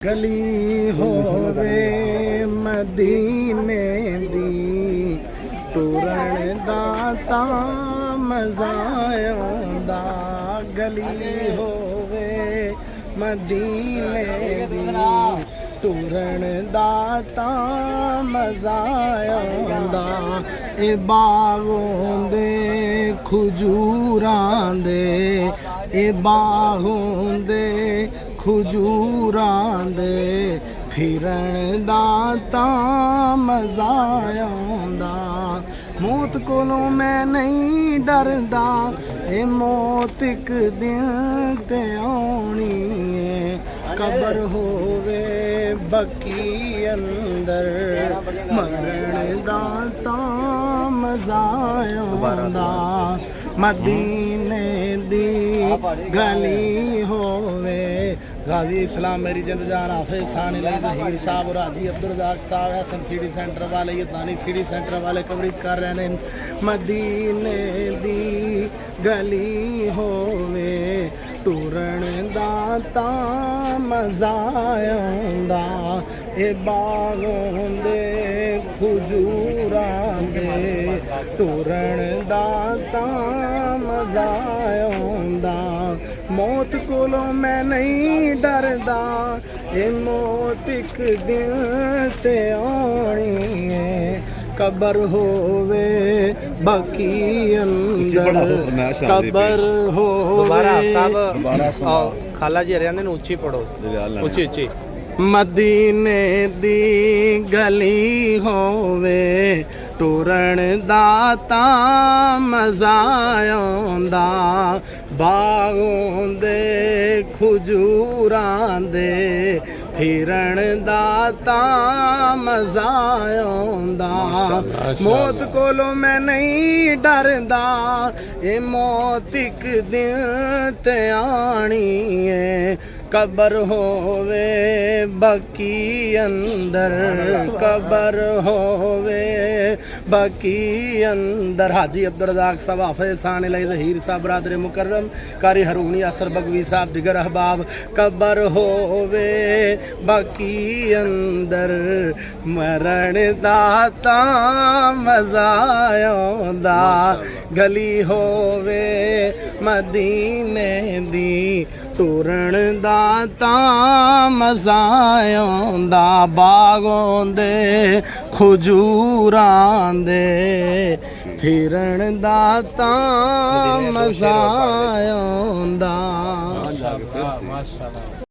गली होवे मदीने दी टुरन दा तां मज़ा आउंदा। गली होवे मदीने दी टुरन दा तां मज़ा आउंदा। ए बागों दे खजूरां दे ए बागों दे खजूरां दे फिरन दा तां मज़ा आउंदा। मौत कोलों मैं नहीं डरदा, ए मौत इक दिन ते आउणी है। कबर होवे बकी अंदर मरण दा तां मज़ा आउंदा। मदीने दी गली होवे गाजी इस्लाम मेरी जन जान हाफिज सानी ज़हीर साहब और हाजी अब्दुल रज़ाक साहब एसन सिटी सेंटर वाले ये तानी सिटी सेंटर वाले कवरेज कर रहे हैं। मदीने दी गली होवे टुरन दा तां मज़ा आउंदा। ए बागों दे खजूरां दे टुरन दा तां मज़ा आउंदा। मौत कोलों मैं नहीं डरदा, ए मौत इक दिन ते आउणी है। कबर होवे बाकी अंदर कबर होवे खाला जी हरियाणा ने ऊंची पढ़ो ऊंची ऊंची। मदीने दी गली होवे टुरन दा तां मज़ा आउंदा। बागों दे खजूरां दे फिरन दा तां मज़ा आउंदा। मौत कोलों मैं नहीं डरदा, ए मौत इक दिन ते आनी है। कबर होवे बाकी अंदर कबर होवे बाकी अंदर। हाजी अब्दुल रज़ाक साहब हाफिज सानी ज़हीर साहब बरादर मुकर्रम कारी हरूनी असर बगवी साहब दिगर अहबाब। कबर होवे बाकी अंदर मरण दा तां मज़ा आउंदा। गली होवे मदीने दी टुरन दा तां मज़ा आउंदा। बागों दे खजूरां दे फिरन दा तां मज़ा आउंदा।